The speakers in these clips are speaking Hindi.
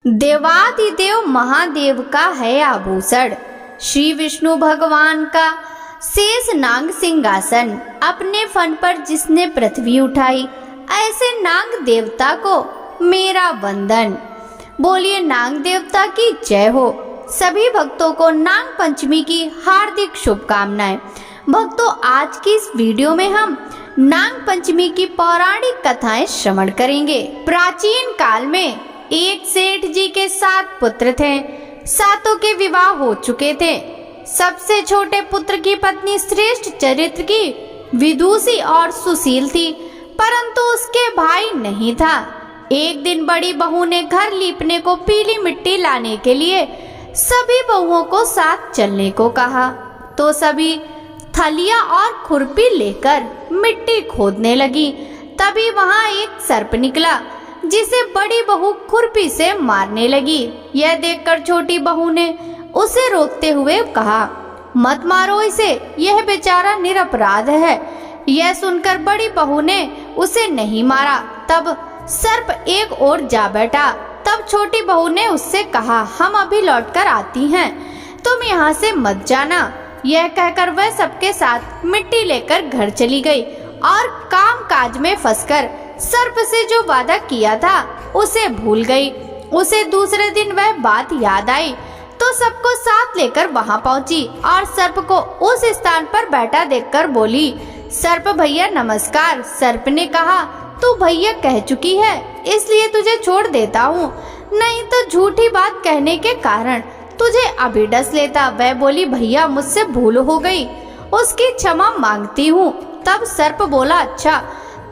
देवादिदेव महादेव का है आभूषण, श्री विष्णु भगवान का शेष नाग सिंहासन। अपने फन पर जिसने पृथ्वी उठाई, ऐसे नाग देवता को मेरा वंदन। बोलिए नाग देवता की जय हो। सभी भक्तों को नाग पंचमी की हार्दिक शुभकामनाएं। भक्तों, आज की इस वीडियो में हम नाग पंचमी की पौराणिक कथाएं श्रवण करेंगे। प्राचीन काल में एक सेठ जी के 7 पुत्र थे। सातों के विवाह हो चुके थे। सबसे छोटे पुत्र की पत्नी श्रेष्ठ चरित्र की, विदुषी और सुशील थी, परंतु उसके भाई नहीं था। एक दिन बड़ी बहू ने घर लीपने को पीली मिट्टी लाने के लिए सभी बहुओं को साथ चलने को कहा, तो सभी थलिया और खुरपी लेकर मिट्टी खोदने लगी। तभी वहां एक सर्प निकला, जिसे बड़ी बहू खुरपी से मारने लगी। यह देखकर छोटी बहू ने उसे रोकते हुए कहा, मत मारो इसे, यह बेचारा निरपराध है। यह सुनकर बड़ी बहू ने उसे नहीं मारा। तब सर्प एक ओर जा बैठा। तब छोटी बहू ने उससे कहा, हम अभी लौटकर आती हैं, तुम यहाँ से मत जाना। यह कहकर वह सबके साथ मिट्टी लेकर घर चली गई और काम काज में फंसकर सर्प से जो वादा किया था उसे भूल गई। उसे दूसरे दिन वह बात याद आई तो सबको साथ लेकर वहां पहुंची और सर्प को उस स्थान पर बैठा देखकर बोली, सर्प भैया नमस्कार। सर्प ने कहा, तू भैया कह चुकी है, इसलिए तुझे छोड़ देता हूँ, नहीं तो झूठी बात कहने के कारण तुझे अभी डस लेता। वह बोली, भैया मुझसे भूल हो गई, उसकी क्षमा मांगती हूँ। तब सर्प बोला, अच्छा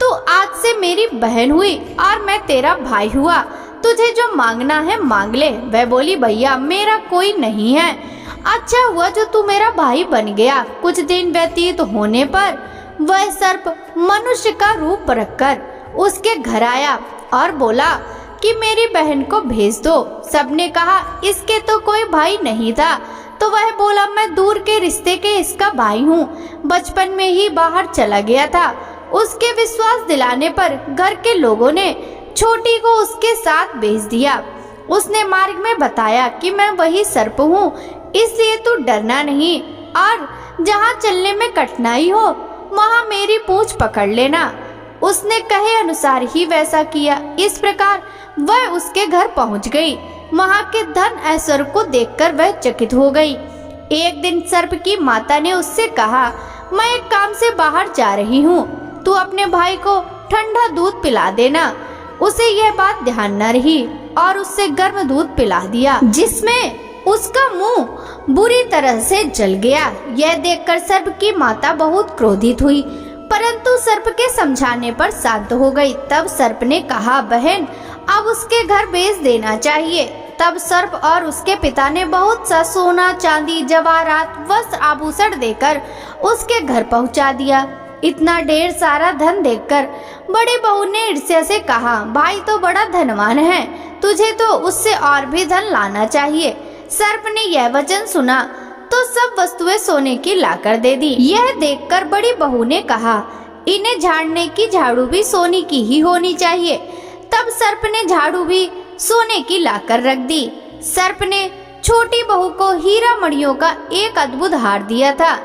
तू आज से मेरी बहन हुई और मैं तेरा भाई हुआ, तुझे जो मांगना है मांग ले। वह बोली, भैया मेरा कोई नहीं है, अच्छा हुआ जो तू मेरा भाई बन गया। कुछ दिन व्यतीत होने पर वह सर्प मनुष्य का रूप रखकर उसके घर आया और बोला कि मेरी बहन को भेज दो। सबने कहा, इसके तो कोई भाई नहीं था। तो वह बोला, मैं दूर के रिश्ते के इसका भाई हूँ, बचपन में ही बाहर चला गया था। उसके विश्वास दिलाने पर घर के लोगों ने छोटी को उसके साथ भेज दिया। उसने मार्ग में बताया कि मैं वही सर्प हूँ, इसलिए तू डरना नहीं और जहाँ चलने में कठिनाई हो वहाँ मेरी पूंछ पकड़ लेना। उसने कहे अनुसार ही वैसा किया। इस प्रकार वह उसके घर पहुँच गई। वहाँ के धन ऐश्वर्य को देखकर वह चकित हो गई। एक दिन सर्प की माता ने उससे कहा, मैं एक काम से बाहर जा रही हूँ, तू अपने भाई को ठंडा दूध पिला देना। उसे यह बात ध्यान न रही और उससे गर्म दूध पिला दिया, जिसमें उसका मुंह बुरी तरह से जल गया। यह देखकर सर्प की माता बहुत क्रोधित हुई, परंतु सर्प के समझाने पर शांत हो गई। तब सर्प ने कहा, बहन अब उसके घर भेज देना चाहिए। तब सर्प और उसके पिता ने बहुत सा सोना चांदी जवाहरात वस्त्र आभूषण देकर उसके घर पहुंचा दिया। इतना ढेर सारा धन देखकर बड़ी बहू ने ईर्ष्या से कहा, भाई तो बड़ा धनवान है, तुझे तो उससे और भी धन लाना चाहिए। सर्प ने यह वचन सुना तो सब वस्तुएं सोने की लाकर दे दी। यह देखकर बड़ी बहू ने कहा, इन्हें झाड़ने की झाड़ू भी सोने की ही होनी चाहिए। तब सर्प ने झाड़ू भी सोने की लाकर रख दी। सर्प ने छोटी बहू को हीरा मणियों का एक अद्भुत हार दिया था।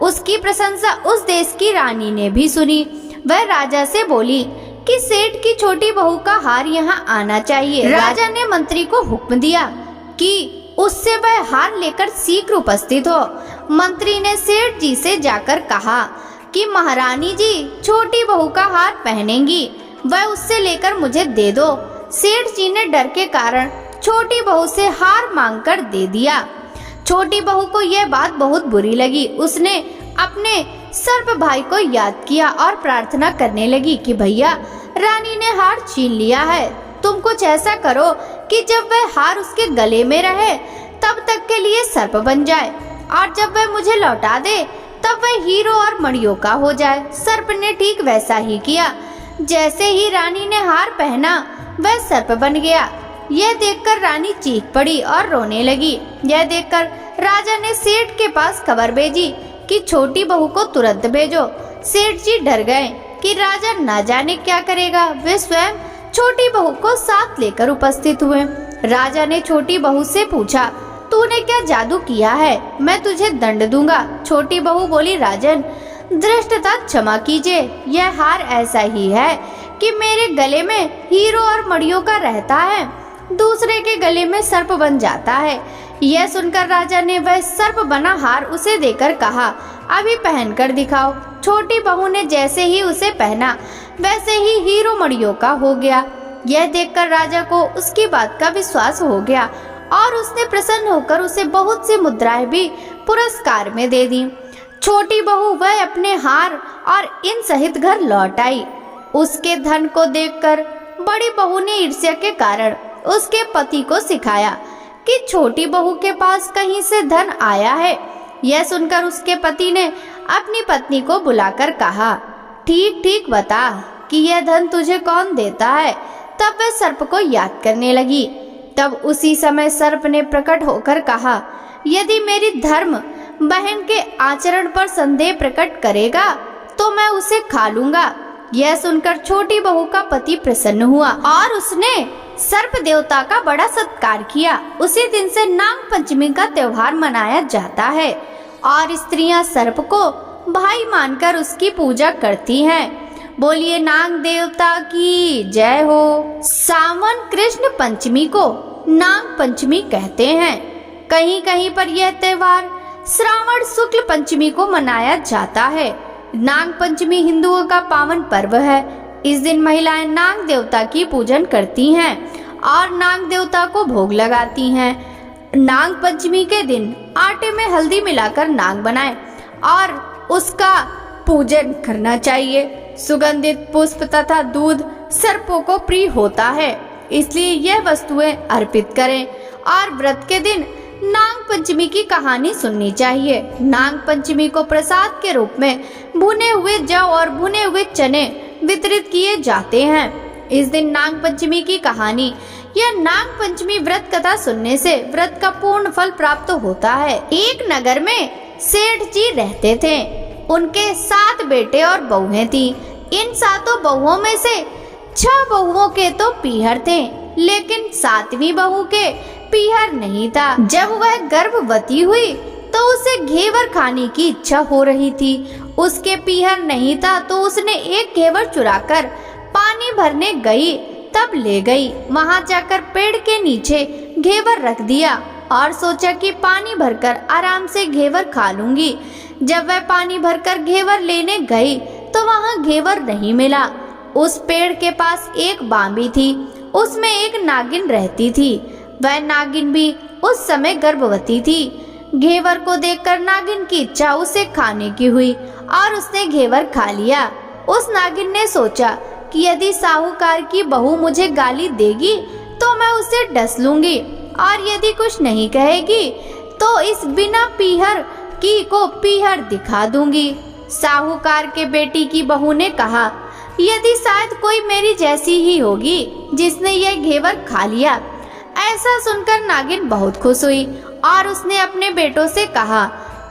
उसकी प्रशंसा उस देश की रानी ने भी सुनी। वह राजा से बोली कि सेठ की छोटी बहू का हार यहाँ आना चाहिए। राजा ने मंत्री को हुक्म दिया कि उससे वह हार लेकर शीघ्र उपस्थित हो। मंत्री ने सेठ जी से जाकर कहा कि महारानी जी छोटी बहू का हार पहनेंगी, वह उससे लेकर मुझे दे दो। सेठ जी ने डर के कारण छोटी बहू से हार मांगकर दे दिया। छोटी बहू को यह बात बहुत बुरी लगी। उसने अपने सर्प भाई को याद किया और प्रार्थना करने लगी कि भैया रानी ने हार छीन लिया है, तुम कुछ ऐसा करो कि जब वह हार उसके गले में रहे तब तक के लिए सर्प बन जाए, और जब वह मुझे लौटा दे तब वह हीरो और मणियों का हो जाए। सर्प ने ठीक वैसा ही किया। जैसे ही रानी ने हार पहना वह सर्प बन गया। यह देखकर रानी चीख पड़ी और रोने लगी। यह देखकर राजा ने सेठ के पास खबर भेजी कि छोटी बहू को तुरंत भेजो। सेठ जी डर गए कि राजा न जाने क्या करेगा। वे स्वयं छोटी बहू को साथ लेकर उपस्थित हुए। राजा ने छोटी बहू से पूछा, तूने क्या जादू किया है? मैं तुझे दंड दूंगा। छोटी बहू बोली, राजन धृष्टता क्षमा कीजिए, यह हार ऐसा ही है कि मेरे गले में हीरो और मड़ियों का रहता है, दूसरे के गले में सर्प बन जाता है। यह सुनकर राजा ने वह सर्प बना हार उसे देकर कहा, अभी पहन कर दिखाओ। छोटी बहू ने जैसे ही उसे पहना वैसे ही हीरो मड़ियों का हो गया। यह देखकर राजा को उसकी बात का विश्वास हो गया और उसने प्रसन्न होकर उसे बहुत सी मुद्राएं भी पुरस्कार में दे दी। छोटी बहू वह अपने हार और इन सहित घर लौट आई। उसके धन को देखकर बड़ी बहू ने ईर्ष्या के कारण उसके पति को सिखाया कि छोटी बहू के पास कहीं से धन आया है। यह सुनकर उसके पति ने अपनी पत्नी को बुलाकर कहा, ठीक ठीक बता कि यह धन तुझे कौन देता है। तब वह सर्प को याद करने लगी। तब उसी समय सर्प ने प्रकट होकर कहा, यदि मेरी धर्म बहन के आचरण पर संदेह प्रकट करेगा तो मैं उसे खा लूंगा। यह सुनकर छोटी बहू का पति प्रसन्न हुआ और उसने सर्प देवता का बड़ा सत्कार किया। उसी दिन से नाग पंचमी का त्योहार मनाया जाता है और स्त्रियां सर्प को भाई मानकर उसकी पूजा करती हैं। बोलिए नाग देवता की जय हो। सावन कृष्ण पंचमी को नाग पंचमी कहते हैं। कहीं कहीं पर यह त्योहार श्रावण शुक्ल पंचमी को मनाया जाता है। नाग पंचमी हिंदुओं का पावन पर्व है। इस दिन महिलाएं नाग देवता की पूजन करती हैं और नाग देवता को भोग लगाती हैं। नाग पंचमी के दिन आटे में हल्दी मिलाकर नाग बनाएं और उसका पूजन करना चाहिए। सुगंधित पुष्प तथा दूध सर्पों को प्रिय होता है, इसलिए यह वस्तुएं अर्पित करें और व्रत के दिन नाग पंचमी की कहानी सुननी चाहिए। नाग पंचमी को प्रसाद के रूप में भुने हुए जौ और भुने हुए चने वितरित किए जाते हैं। इस दिन नाग पंचमी की कहानी या नाग पंचमी व्रत कथा सुनने से व्रत का पूर्ण फल प्राप्त होता है। एक नगर में सेठ जी रहते थे। उनके 7 बेटे और बहुएं थी। इन 7 बहुओं में से 6 बहुओं के तो पीहर थे, लेकिन 7वीं बहू के पीहर नहीं था। जब वह गर्भवती हुई तो उसे घेवर खाने की इच्छा हो रही थी। उसके पीहर नहीं था तो उसने एक घेवर चुराकर पानी भरने गई, तब ले गई। वहां जाकर पेड़ के नीचे घेवर रख दिया और सोचा कि पानी भरकर आराम से घेवर खा लूंगी। जब वह पानी भरकर घेवर लेने गई तो वहां घेवर नहीं मिला। उस पेड़ के पास एक बांबी थी, उसमें एक नागिन रहती थी। वह नागिन भी उस समय गर्भवती थी। घेवर को देखकर नागिन की इच्छा उसे खाने की हुई और उसने घेवर खा लिया। उस नागिन ने सोचा कि यदि साहूकार की बहू मुझे गाली देगी तो मैं उसे डस लूंगी और यदि कुछ नहीं कहेगी तो इस बिना पीहर की को पीहर दिखा दूंगी। साहूकार के बेटी की बहू ने कहा, यदि शायद कोई मेरी जैसी ही होगी जिसने यह घेवर खा लिया। ऐसा सुनकर नागिन बहुत खुश हुई और उसने अपने बेटों से कहा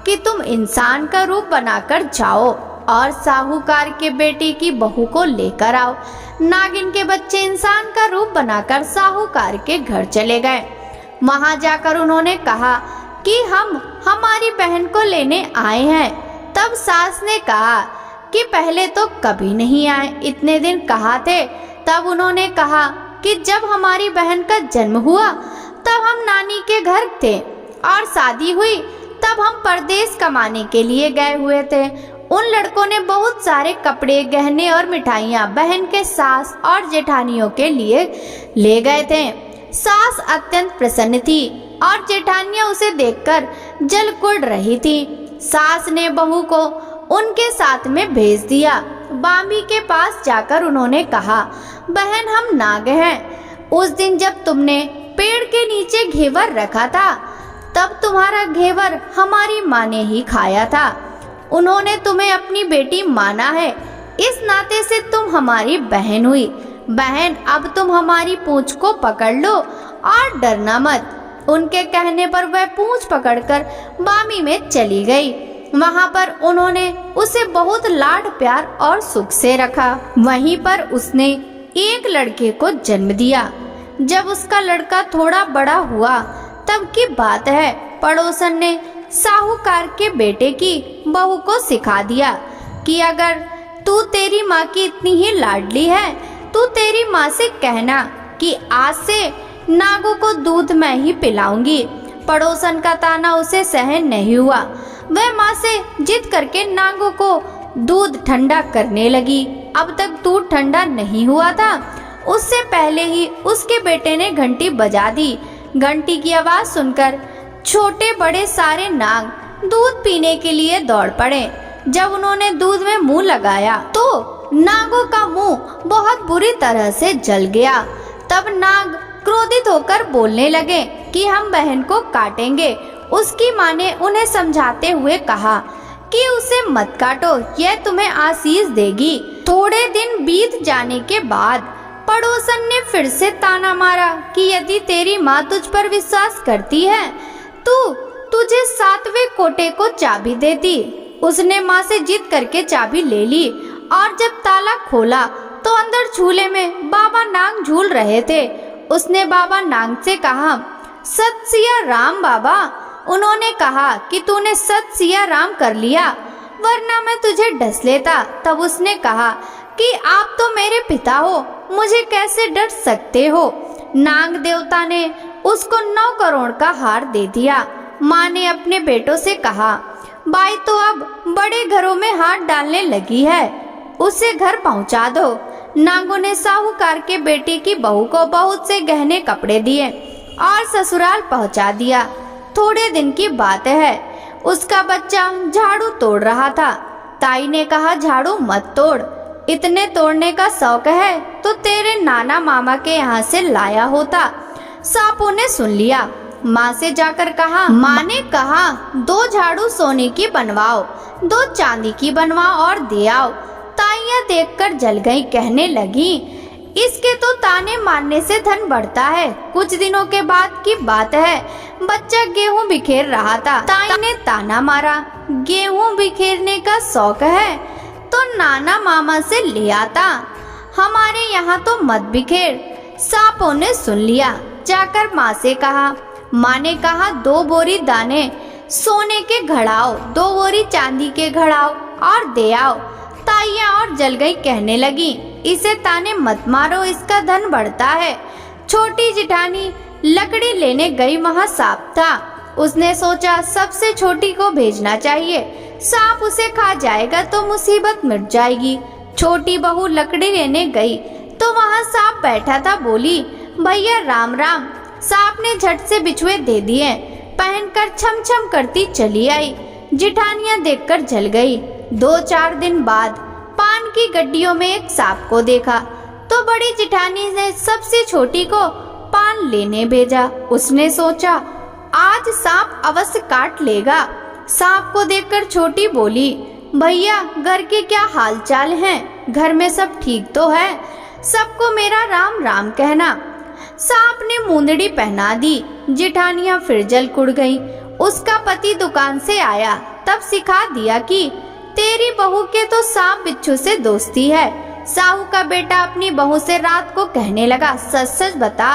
कि तुम इंसान का रूप बनाकर जाओ और साहूकार के बेटी की बहू को लेकर आओ। नागिन के बच्चे इंसान का रूप बनाकर साहूकार के घर चले गए। वहां जाकर उन्होंने कहा कि हम हमारी बहन को लेने आए हैं। तब सास ने कहा कि पहले तो कभी नहीं आए, इतने दिन कहा थे। तब उन्होंने कहा कि जब हमारी बहन का जन्म हुआ तब हम नानी के घर थे और शादी हुई तब हम परदेश कमाने के लिए गए हुए थे। उन लड़कों ने बहुत सारे कपड़े, गहने और मिठाइयाँ बहन के सास और जेठानियों के लिए ले गए थे। सास अत्यंत प्रसन्न थी और जेठानियाँ उसे देखकर जल रही थी। सास ने बहू को उनके साथ में भेज दिया। बांबी के पास जाकर उन्होंने कहा, बहन हम नाग हैं। उस दिन जब तुमने पेड़ के नीचे घेवर रखा था तब तुम्हारा घेवर हमारी माँ ने ही खाया था। उन्होंने तुम्हें अपनी बेटी माना है, इस नाते से तुम हमारी बहन हुई। बहन अब तुम हमारी पूंछ को पकड़ लो और डरना मत। उनके कहने पर वह पूंछ पकड़कर बामी में चली गई। वहां पर उन्होंने उसे बहुत लाड प्यार और सुख से रखा। वहीं पर उसने एक लड़के को जन्म दिया। जब उसका लड़का थोड़ा बड़ा हुआ तब की बात है, पड़ोसन ने साहूकार के बेटे की बहू को सिखा दिया कि अगर तू तेरी माँ की इतनी ही लाडली है तो तेरी माँ से कहना कि आज से नागों को दूध मैं ही पिलाऊंगी। पड़ोसन का ताना उसे सहन नहीं हुआ। वह माँ से जिद करके नागों को दूध ठंडा करने लगी। अब तक दूध ठंडा नहीं हुआ था, उससे पहले ही उसके बेटे ने घंटी बजा दी। घंटी की आवाज सुनकर छोटे बड़े सारे नाग दूध पीने के लिए दौड़ पड़े। जब उन्होंने दूध में मुंह लगाया तो नागों का मुंह बहुत बुरी तरह से जल गया। तब नाग क्रोधित होकर बोलने लगे कि हम बहन को काटेंगे। उसकी माँ ने उन्हें समझाते हुए कहा कि उसे मत काटो, यह तुम्हें आशीष देगी। थोड़े दिन बीत जाने के बाद पड़ोसन ने फिर से ताना मारा कि यदि तेरी माँ तुझ पर विश्वास करती है तो तुझे 7वें कोटे को चाबी देती। उसने माँ से जिद करके चाबी ले ली और जब ताला खोला तो अंदर झूले में बाबा नाग झूल रहे थे। उसने बाबा नाग से कहा, सत सिया राम बाबा। उन्होंने कहा कि तूने सत सिया राम कर लिया, वरना मैं तुझे डस लेता। तब उसने कहा कि आप तो मेरे पिता हो, मुझे कैसे डर सकते हो। नाग देवता ने उसको 9 करोड़ का हार दे दिया। माँ ने अपने बेटों से कहा, बाई तो अब बड़े घरों में हाथ डालने लगी है, उसे घर पहुंचा दो। नागों ने साहूकार के बेटे की बहू को बहुत से गहने कपड़े दिए और ससुराल पहुंचा दिया। थोड़े दिन की बात है, उसका बच्चा झाड़ू तोड़ रहा था। ताई ने कहा, झाड़ू मत तोड़, इतने तोड़ने का शौक है तो तेरे नाना मामा के यहाँ से लाया होता। सांपों ने सुन लिया। माँ से जाकर कहा। माँ ने कहा, 2 झाड़ू सोने की बनवाओ, 2 चांदी की बनवाओ और दे आओ। ताइयाँ देखकर जल गई, कहने लगी, इसके तो ताने मारने से धन बढ़ता है। कुछ दिनों के बाद की बात है, बच्चा गेहूं बिखेर रहा था। ताई ने ताना मारा, गेहूं बिखेरने का शौक है तो नाना मामा से ले आता, हमारे यहाँ तो मत बिखेर। सांपों ने सुन लिया। जाकर माँ से कहा। माँ ने कहा, 2 बोरी दाने सोने के घड़ाओ, 2 बोरी चांदी के घड़ाओ और दे आओ। ताइयाँ और जल गई, कहने लगी, इसे ताने मत मारो, इसका धन बढ़ता है। छोटी जिठानी लकड़ी लेने गई, वहाँ सांप था। उसने सोचा सबसे छोटी को भेजना चाहिए, सांप उसे खा जाएगा तो मुसीबत मिट जाएगी। छोटी बहू लकड़ी लेने गई तो वहाँ सांप बैठा था। बोली, भैया राम राम। सांप ने झट से बिछुए दे दिए, पहनकर छम छम करती चली आई। जिठानियाँ देखकर जल गई। 2-4 दिन बाद पान की गड्डियों में एक सांप को देखा तो बड़ी जिठानी ने सबसे छोटी को पान लेने भेजा। उसने सोचा आज सांप अवश्य काट लेगा। सांप को देखकर छोटी बोली, भैया घर के क्या हाल चाल हैं? घर में सब ठीक तो है? सबको मेरा राम राम कहना। सांप ने मुंदड़ी पहना दी। जिठानियां फिर जल कुड़ गई। उसका पति दुकान से आया, तब सिखा दिया कि तेरी बहू के तो सांप बिच्छू से दोस्ती है। साहू का बेटा अपनी बहू से रात को कहने लगा, सच सच बता,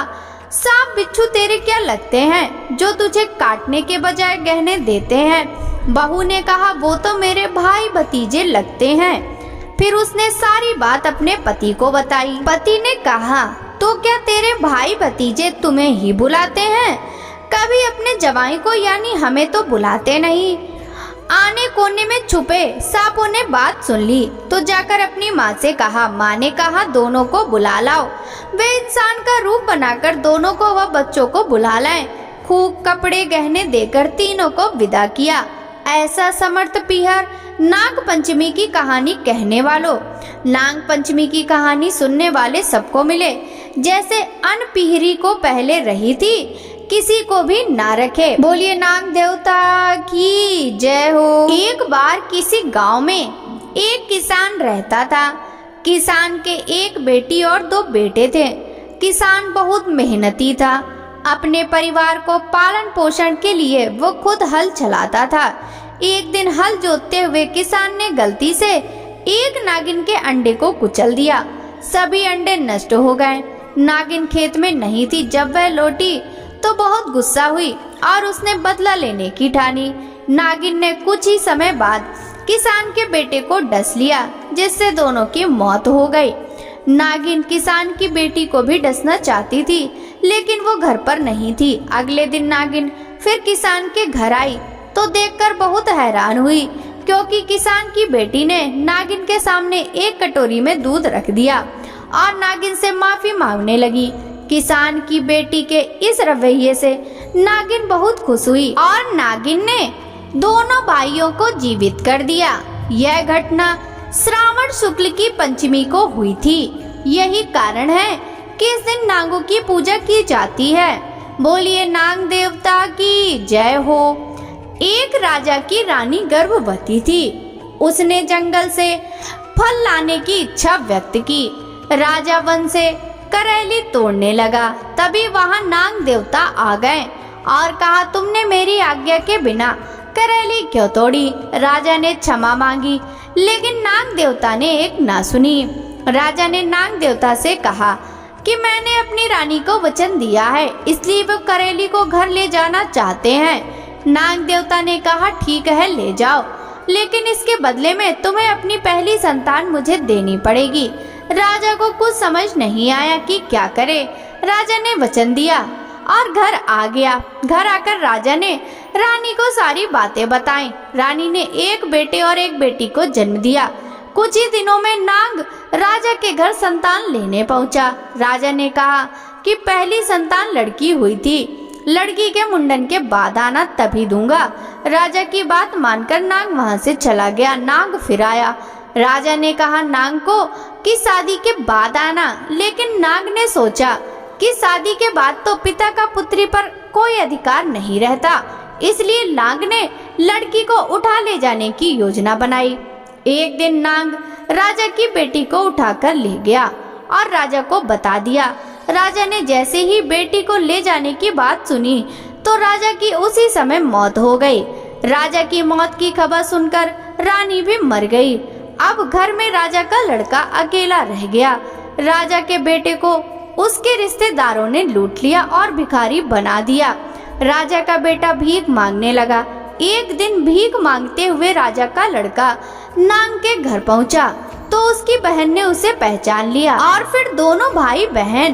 सांप बिच्छू तेरे क्या लगते हैं जो तुझे काटने के बजाय गहने देते हैं? बहू ने कहा, वो तो मेरे भाई भतीजे लगते हैं। फिर उसने सारी बात अपने पति को बताई। पति ने कहा, तो क्या तेरे भाई भतीजे तुम्हें ही बुलाते हैं? कभी अपने जवाई को यानी हमें तो बुलाते नहीं। आने कोने में छुपे सांपों ने बात सुन ली तो जाकर अपनी माँ से कहा। माँ ने कहा, दोनों को बुला लाओ। वे इंसान का रूप बनाकर दोनों को व बच्चों को बुला लाए। खूब कपड़े गहने देकर तीनों को विदा किया। ऐसा समर्थ पीहर नाग पंचमी की कहानी कहने वालों, नाग पंचमी की कहानी सुनने वाले सबको मिले। जैसे अनपिहरी को पहले रही थी, किसी को भी ना रखे। बोलिए नाग देवता की जय हो। एक बार किसी गांव में एक किसान रहता था। किसान के एक बेटी और 2 बेटे थे। किसान बहुत मेहनती था। अपने परिवार को पालन पोषण के लिए वो खुद हल चलाता था। एक दिन हल जोतते हुए किसान ने गलती से एक नागिन के अंडे को कुचल दिया। सभी अंडे नष्ट हो गए। नागिन खेत में नहीं थी। जब वह लौटी तो बहुत गुस्सा हुई और उसने बदला लेने की ठानी। नागिन ने कुछ ही समय बाद किसान के बेटे को डस लिया, जिससे दोनों की मौत हो गई। नागिन किसान की बेटी को भी डसना चाहती थी, लेकिन वो घर पर नहीं थी। अगले दिन नागिन फिर किसान के घर आई तो देखकर बहुत हैरान हुई, क्योंकि किसान की बेटी ने नागिन के सामने एक कटोरी में दूध रख दिया और नागिन से माफी मांगने लगी। किसान की बेटी के इस रवैये से नागिन बहुत खुश हुई और नागिन ने दोनों भाइयों को जीवित कर दिया। यह घटना श्रावण शुक्ल की पंचमी को हुई थी। यही कारण है कि इस दिन नागों की पूजा की जाती है। बोलिए नाग देवता की जय हो। एक राजा की रानी गर्भवती थी। उसने जंगल से फल लाने की इच्छा व्यक्त की। राजा वन से करेली तोड़ने लगा। तभी वहां नाग देवता आ गए और कहा, तुमने मेरी आज्ञा के बिना करेली क्यों तोड़ी? राजा ने क्षमा मांगी, लेकिन नाग देवता ने एक ना सुनी। राजा ने नाग देवता से कहा कि मैंने अपनी रानी को वचन दिया है, इसलिए वो करेली को घर ले जाना चाहते हैं। नाग देवता ने कहा, ठीक है ले जाओ, लेकिन इसके बदले में तुम्हें अपनी पहली संतान मुझे देनी पड़ेगी। राजा को कुछ समझ नहीं आया कि क्या करे। राजा ने वचन दिया और घर आ गया। घर आकर राजा ने रानी को सारी बातें बताई। रानी ने एक बेटे और एक बेटी को जन्म दिया। कुछ ही दिनों में नाग राजा के घर संतान लेने पहुंचा। राजा ने कहा कि पहली संतान लड़की हुई थी, लड़की के मुंडन के बाद आना, तभी दूंगा। राजा की बात मानकर नाग वहां से चला गया। नाग फिर आया। राजा ने कहा नाग को कि शादी के बाद आना, लेकिन नाग ने सोचा कि शादी के बाद तो पिता का पुत्री पर कोई अधिकार नहीं रहता, इसलिए नाग ने लड़की को उठा ले जाने की योजना बनाई। एक दिन नाग राजा की बेटी को उठाकर ले गया और राजा को बता दिया। राजा ने जैसे ही बेटी को ले जाने की बात सुनी तो राजा की उसी समय मौत हो गई। राजा की मौत की खबर सुनकर रानी भी मर गई। अब घर में राजा का लड़का अकेला रह गया। राजा के बेटे को उसके रिश्तेदारों ने लूट लिया और भिखारी बना दिया। राजा का बेटा भीख मांगने लगा। एक दिन भीख मांगते हुए राजा का लड़का नाग के घर पहुंचा तो उसकी बहन ने उसे पहचान लिया और फिर दोनों भाई बहन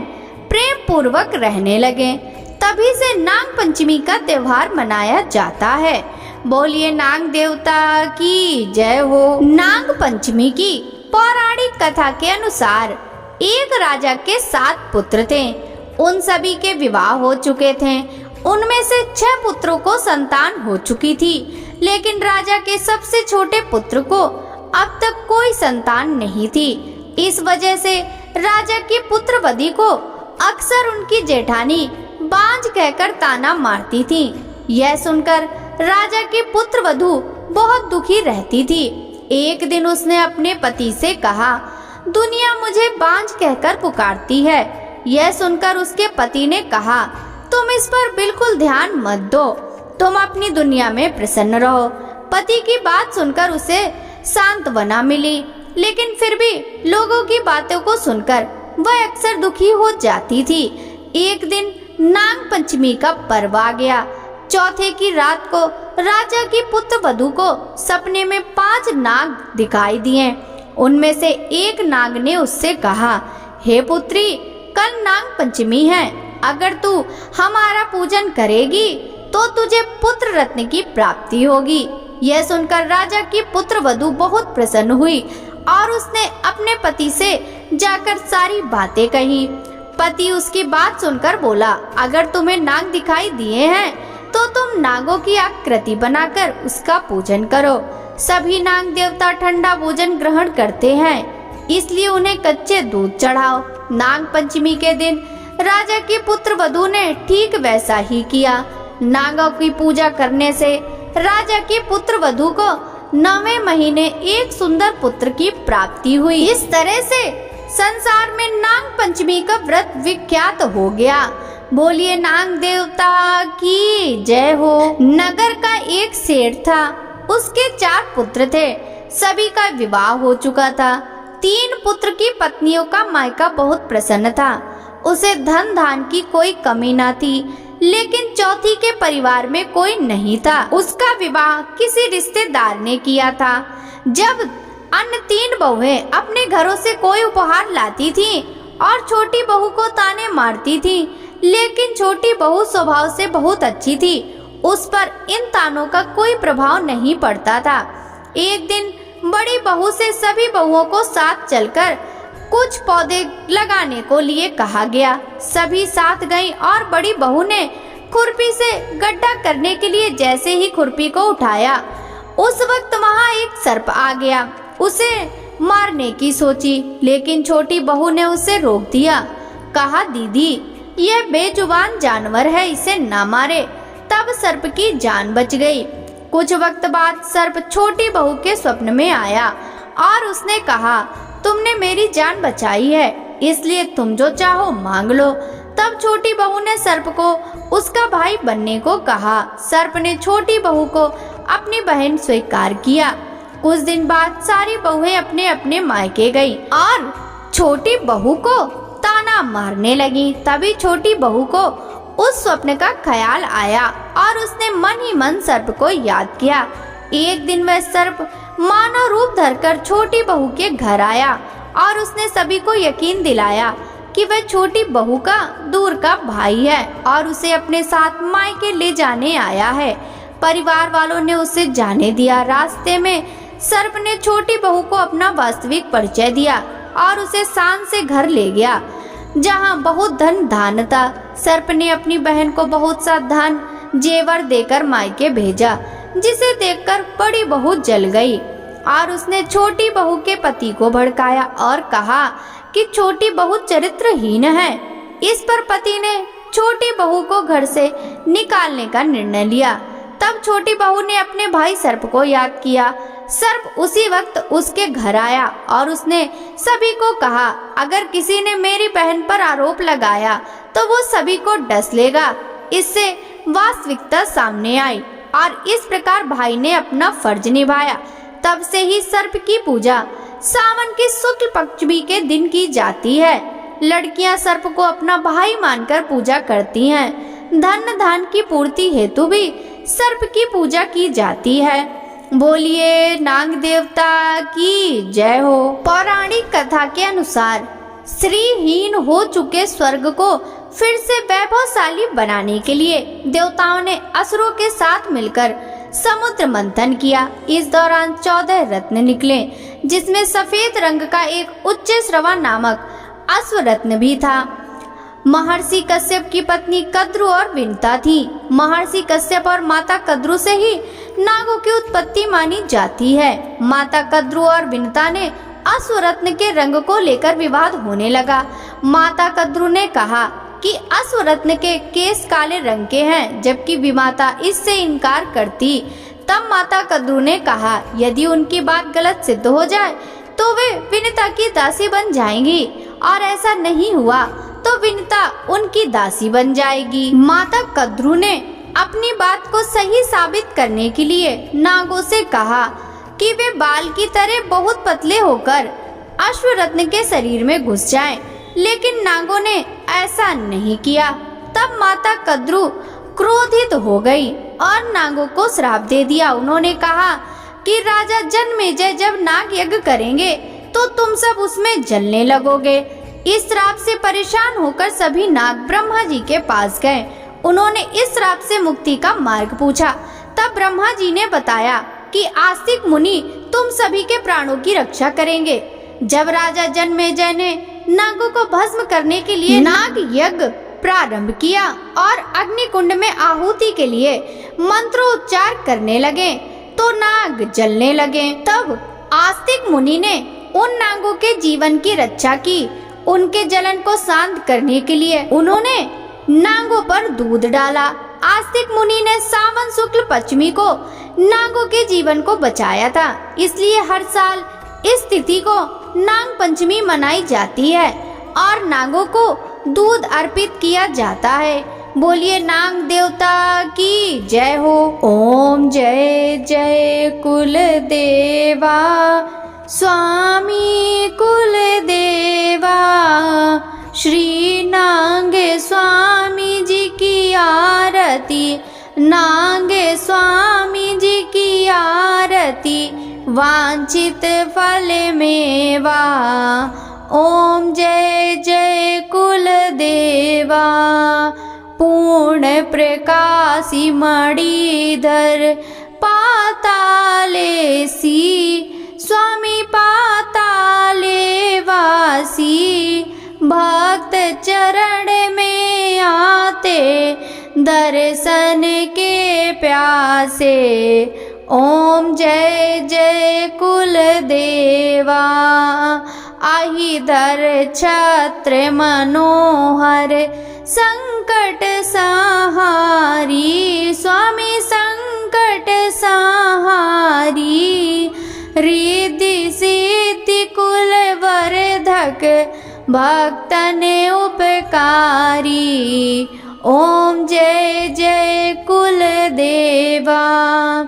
प्रेम पूर्वक रहने लगे। तभी से नाग पंचमी का त्योहार मनाया जाता है। बोलिए नाग देवता की जय हो। नाग पंचमी की पौराणिक कथा के अनुसार एक राजा के 7 पुत्र थे। उन सभी के विवाह हो चुके थे। उनमें से 6 पुत्रों को संतान हो चुकी थी, लेकिन राजा के सबसे छोटे पुत्र को अब तक कोई संतान नहीं थी। इस वजह से राजा की पुत्रवधि को अक्सर उनकी जेठानी बांझ कहकर ताना मारती थी। यह सुनकर राजा की पुत्रवधू बहुत दुखी रहती थी। एक दिन उसने अपने पति से कहा, दुनिया मुझे बांझ कहकर पुकारती है। यह सुनकर उसके पति ने कहा, तुम इस पर बिल्कुल ध्यान मत दो, तुम अपनी दुनिया में प्रसन्न रहो। पति की बात सुनकर उसे सांत्वना मिली, लेकिन फिर भी लोगों की बातों को सुनकर वह अक्सर दुखी हो जाती थी। एक दिन नाग पंचमी का पर्व आ गया। चौथे की रात को राजा की पुत्रवधू को सपने में 5 नाग दिखाई दिए। उनमें से एक नाग ने उससे कहा, हे पुत्री, कल नाग पंचमी है, अगर तू हमारा पूजन करेगी तो तुझे पुत्र रत्न की प्राप्ति होगी। यह सुनकर राजा की पुत्रवधू बहुत प्रसन्न हुई और उसने अपने पति से जाकर सारी बातें कही। पति उसकी बात सुनकर बोला, अगर तुम्हें नाग दिखाई दिए हैं तो तुम नागों की आकृति बनाकर उसका पूजन करो। सभी नाग देवता ठंडा भोजन ग्रहण करते हैं, इसलिए उन्हें कच्चे दूध चढ़ाओ। नाग पंचमी के दिन राजा की पुत्रवधू ने ठीक वैसा ही किया। नागों की पूजा करने से राजा की पुत्रवधू को 9वें महीने एक सुंदर पुत्र की प्राप्ति हुई। इस तरह से संसार में नाग पंचमी का व्रत विख्यात हो गया। बोलिए नाग देवता की जय हो। नगर का एक सेठ था, उसके 4 पुत्र थे। सभी का विवाह हो चुका था। 3 पुत्र की पत्नियों का मायका बहुत प्रसन्न था उसे धन धान की कोई कमी न थी, लेकिन चौथी के परिवार में कोई नहीं था। उसका विवाह किसी रिश्तेदार ने किया था। जब अन्य 3 बहुएं अपने घरों से कोई उपहार लाती थीं और छोटी बहू को ताने मारती थीं, लेकिन छोटी बहू स्वभाव से बहुत अच्छी थी, उस पर इन तानों का कोई प्रभाव नहीं पड़ता था। एक दिन बड़ी बहू से सभी बहुओं को साथ चलकर कुछ पौधे लगाने को लिए कहा गया। सभी साथ गईं और बड़ी बहू ने खुरपी से गड्ढा करने के लिए जैसे ही खुरपी को उठाया, उस वक्त वहां एक सर्प आ गया। उसे मारने की सोची, लेकिन छोटी बहू ने उसे रोक दिया। कहा, दीदी यह बेजुबान जानवर है, इसे ना मारे। तब सर्प की जान बच गई। कुछ वक्त बाद सर्प छोटी बहू के स्वप्न में आया और उसने कहा, तुमने मेरी जान बचाई है, इसलिए तुम जो चाहो मांग लो। तब छोटी बहू ने सर्प को उसका भाई बनने को कहा। सर्प ने छोटी बहू को अपनी बहन स्वीकार किया। कुछ दिन बाद सारी बहुएं अपने अपने मायके गई और छोटी बहू को ताना मारने लगी। तभी छोटी बहू को उस स्वप्न का ख्याल आया और उसने मन ही मन सर्प को याद किया। एक दिन वह सर्प मानव रूप धरकर छोटी बहू के घर आया और उसने सभी को यकीन दिलाया कि वह छोटी बहू का दूर का भाई है और उसे अपने साथ मायके ले जाने आया है। परिवार वालों ने उसे जाने दिया। रास्ते में सर्प ने छोटी बहू को अपना वास्तविक परिचय दिया और उसे शान से घर ले गया, जहां बहुत धन धान था। सर्प ने अपनी बहन को बहुत सा धन जेवर देकर मायके भेजा, जिसे देखकर बड़ी बहू जल गई और उसने छोटी बहू के पति को भड़काया और कहा कि छोटी बहू चरित्रहीन है। इस पर पति ने छोटी बहू को घर से निकालने का निर्णय लिया। तब छोटी बहू ने अपने भाई सर्प को याद किया। सर्प उसी वक्त उसके घर आया और उसने सभी को कहा, अगर किसी ने मेरी बहन पर आरोप लगाया तो वो सभी को डस लेगा। इससे वास्तविकता सामने आई और इस प्रकार भाई ने अपना फर्ज निभाया। तब से ही सर्प की पूजा सावन के शुक्ल पक्षमी के दिन की जाती है। लड़कियां सर्प को अपना भाई मानकर पूजा करती हैं। धन धान की पूर्ति हेतु भी सर्प की पूजा की जाती है। बोलिए नाग देवता की जय हो। पौराणिक कथा के अनुसार श्रीहीन हो चुके स्वर्ग को फिर से वैभवशाली बनाने के लिए देवताओं ने असुरों के साथ मिलकर समुद्र मंथन किया। इस दौरान 14 रत्न निकले, जिसमें सफेद रंग का एक उच्च श्रवा नामक अश्व रत्न भी था। महर्षि कश्यप की पत्नी कद्रु और विनता थी। महर्षि कश्यप और माता कद्रु से ही नागों की उत्पत्ति मानी जाती है। माता कद्रु और विनता ने अश्वरत्न के रंग को लेकर विवाद होने लगा। माता कद्रु ने कहा कि अश्वरत्न के केस काले रंग के हैं, जबकि विमाता इससे इनकार करती। तब माता कद्रु ने कहा, यदि उनकी बात गलत सिद्ध हो जाए तो वे विनता की दासी बन जाएंगी, और ऐसा नहीं हुआ तो विनता उनकी दासी बन जाएगी। माता कद्रु ने अपनी बात को सही साबित करने के लिए नागों से कहा कि वे बाल की तरह बहुत पतले होकर अश्वरत्न के शरीर में घुस जाएं, लेकिन नागों ने ऐसा नहीं किया। तब माता कद्रु क्रोधित हो गई और नागों को श्राप दे दिया। उन्होंने कहा कि राजा जन्मेजय जब नाग यज्ञ करेंगे तो तुम सब उसमें जलने लगोगे। इस श्राप से परेशान होकर सभी नाग ब्रह्मा जी के पास गए। उन्होंने इस श्राप से मुक्ति का मार्ग पूछा। तब ब्रह्मा जी ने बताया कि आस्तिक मुनि तुम सभी के प्राणों की रक्षा करेंगे। जब राजा जन्मेजय ने नागों को भस्म करने के लिए नाग यज्ञ प्रारंभ किया और अग्निकुंड में आहुति के लिए मंत्रोच्चार करने लगे तो नाग जलने लगे। तब आस्तिक मुनि ने उन नागों के जीवन की रक्षा की। उनके जलन को शांत करने के लिए उन्होंने नागों पर दूध डाला। आस्तिक मुनि ने सावन शुक्ल पश्चिमी को नागों के जीवन को बचाया था, इसलिए हर साल इस तिथि को नाग पंचमी मनाई जाती है और नागों को दूध अर्पित किया जाता है। बोलिए नाग देवता की जय हो। ओम जय जय कुल देवा स्वामी कुल देवा श्री नांगे स्वामी जी की आरती, नांगे स्वामी जी की आरती, वांछित फल मेवा। ओम जय जय कुल देवा। पूर्ण प्रकाशी मणिधर पाताले सी, स्वामी पाताले वासी, भक्त चरण में आते दर्शन के प्यासे। ओम जय जय कुल देवा। आही धर छत्र मनोहर संकट सहारी, स्वामी संकट सहारी, रिद्धि सिद्धि कुल वर्धक, भक्तन उपकारी। ओम जय जय कुल देवा।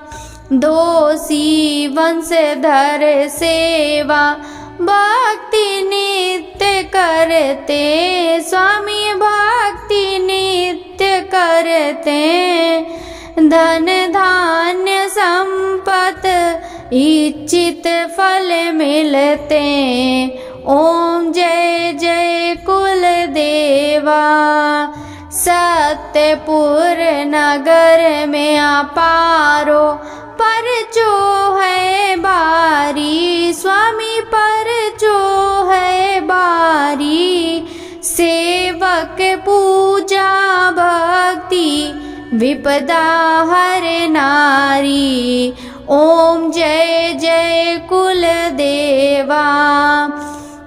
दोषी वंशधर सेवा, भक्ति नित्य करते, स्वामी भक्ति नित्य करते, धन धान्य संपत इच्छित फल मिलते। ओम जय जय कुल देवा। सत्यपुर नगर में अपारो पर जो है बारी, स्वामी पर जो है बारी, सेवक पूजा भक्ति विपदा हर नारी। ओम जय जय कुल देवा।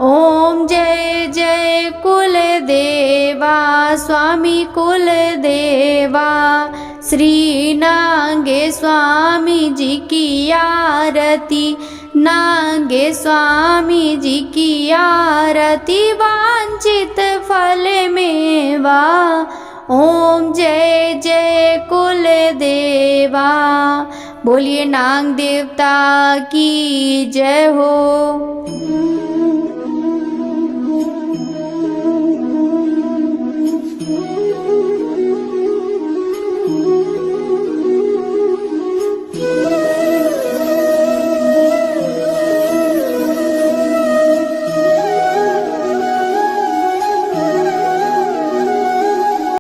ओम जय जय कुल देवा, स्वामी कुल देवा। श्री नांगे स्वामी जी की आरती, नांगे स्वामी जी की आरती, वांछित फल मेवा। ओम जय जय कुल देवा। बोलिए नांग देवता की जय हो।